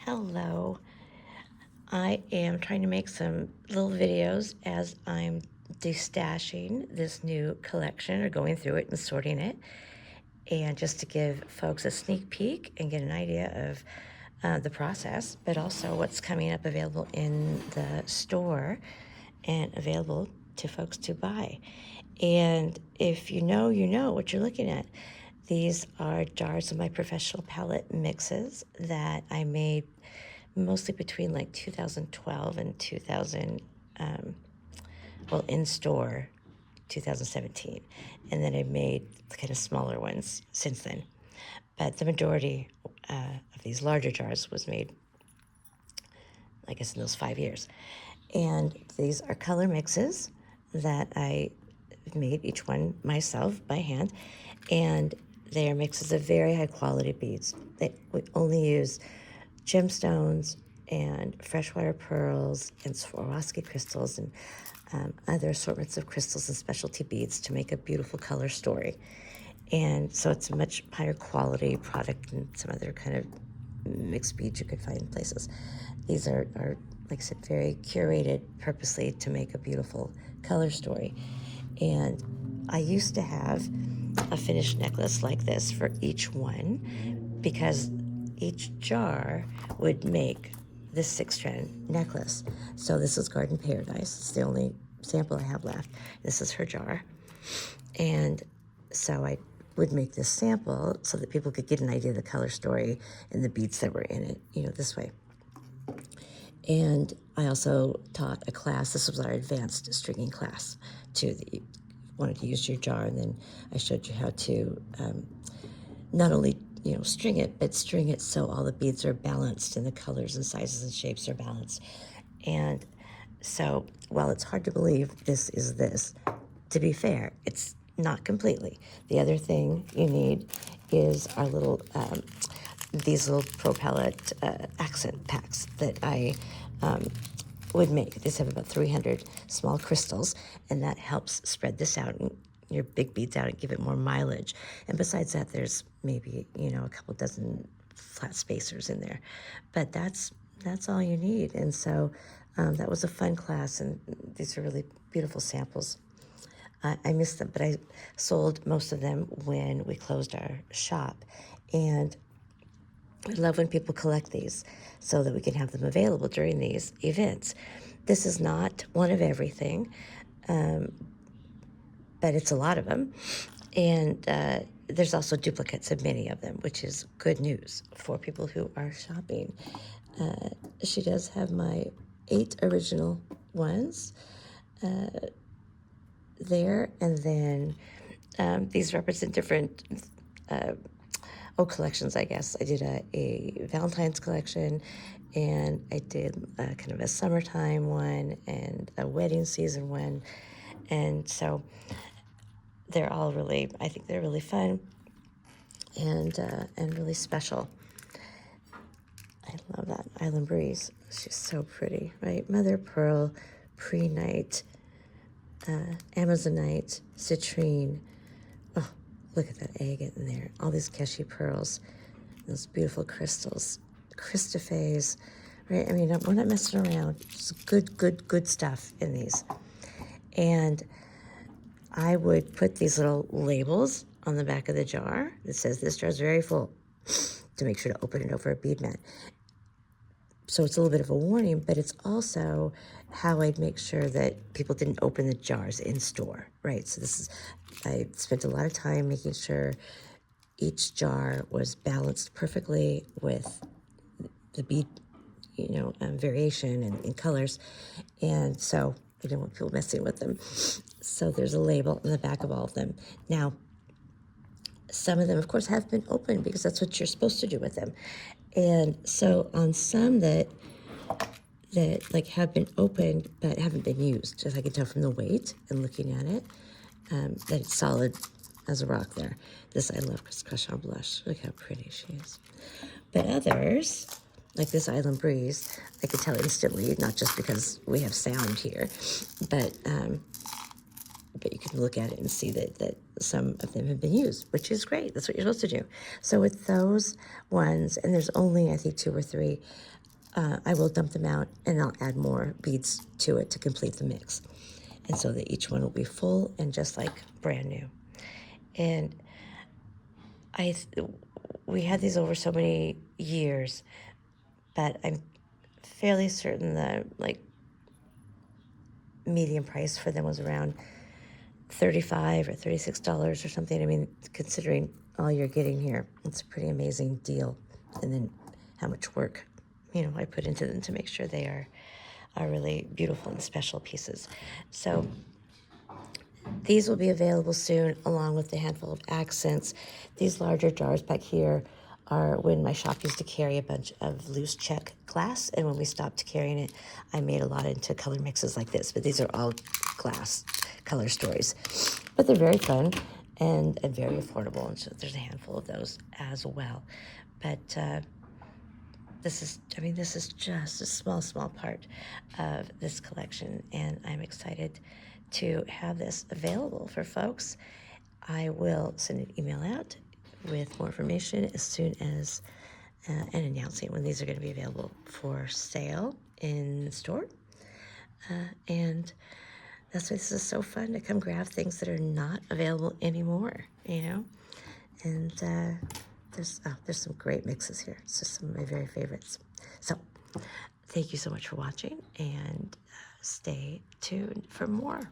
Hello. I am trying to make some little videos as I'm destashing this new collection or going through it and sorting it. And just to give folks a sneak peek and get an idea of the process, but also what's coming up available in the store and available to folks to buy. And if you know what you're looking at. These are jars of my professional palette mixes that I made mostly between like 2012 and 2000, in store 2017. And then I made kind of smaller ones since then. But the majority of these larger jars was made, I guess, in those 5 years. And these are color mixes that I made each one myself by hand. And they are mixes of very high quality beads. We only use gemstones and freshwater pearls and Swarovski crystals and other assortments of crystals and specialty beads to make a beautiful color story. And so it's a much higher quality product than some other kind of mixed beads you could find in places. These are, like I said, very curated purposely to make a beautiful color story. And I used to have a finished necklace like this for each one because each jar would make this 6-strand necklace. So this is Garden Paradise. It's the only sample I have left. This is her jar. And so I would make this sample so that people could get an idea of the color story and the beads that were in it, this way. And I also taught a class. This was our advanced stringing class, too, that you wanted to use your jar. And then I showed you how to not only, string it, but string it so all the beads are balanced and the colors and sizes and shapes are balanced. And so while it's hard to believe this is this, to be fair, it's not completely. The other thing you need is our these little Pro Palette accent packs that I would make. These have about 300 small crystals, and that helps spread this out and your big beads out and give it more mileage. And besides that, there's maybe, a couple dozen flat spacers in there. But that's all you need. And so that was a fun class, and these are really beautiful samples. I missed them, but I sold most of them when we closed our shop. And I love when people collect these so that we can have them available during these events. This is not one of everything, but it's a lot of them. And there's also duplicates of many of them, which is good news for people who are shopping. She does have my 8 original ones there, and then these represent different collections, I guess. I did a Valentine's collection, and I did kind of a summertime one and a wedding season one, and so they're all I think they're really fun and really special. I love that Island Breeze. She's so pretty, right? Mother of Pearl, Pre-Night, Amazonite, Citrine. Oh, look at that agate in there. All these Keshi pearls, those beautiful crystals, Christophase, right? I mean, we're not messing around. It's good stuff in these. And I would put these little labels on the back of the jar that says this jar is very full to make sure to open it over a bead mat. So it's a little bit of a warning, but it's also how I'd make sure that people didn't open the jars in store, right? So I spent a lot of time making sure each jar was balanced perfectly with the bead, variation and colors. And so I didn't want people messing with them. So there's a label on the back of all of them. Now, some of them, of course, have been opened because that's what you're supposed to do with them. And so on some that like have been opened but haven't been used, as I can tell from the weight and looking at it, that it's solid as a rock there. This I love, Crush on Blush. Look how pretty she is. But others, like this Island Breeze, I could tell instantly, not just because we have sound here, but you can look at it and see that some of them have been used, which is great. That's what you're supposed to do. So with those ones, and there's only, I think, 2 or 3, I will dump them out and I'll add more beads to it to complete the mix. And so that each one will be full and just like brand new. And we had these over so many years, but I'm fairly certain the like median price for them was around $35 or $36 or something. I mean, considering all you're getting here, it's a pretty amazing deal. And then how much work, I put into them to make sure they are really beautiful and special pieces. So these will be available soon, along with a handful of accents. These larger jars back here are when my shop used to carry a bunch of loose check glass, and when we stopped carrying it, I made a lot into color mixes like this. But these are all glass color stories. But they're very fun and very affordable, and so there's a handful of those as well. But this is just a small part of this collection, and I'm excited to have this available for folks. I will send an email out with more information as soon as and announcing when these are going to be available for sale in the store. And that's why this is so fun to come grab things that are not available anymore, And there's some great mixes here. It's just some of my very favorites. So thank you so much for watching, and stay tuned for more.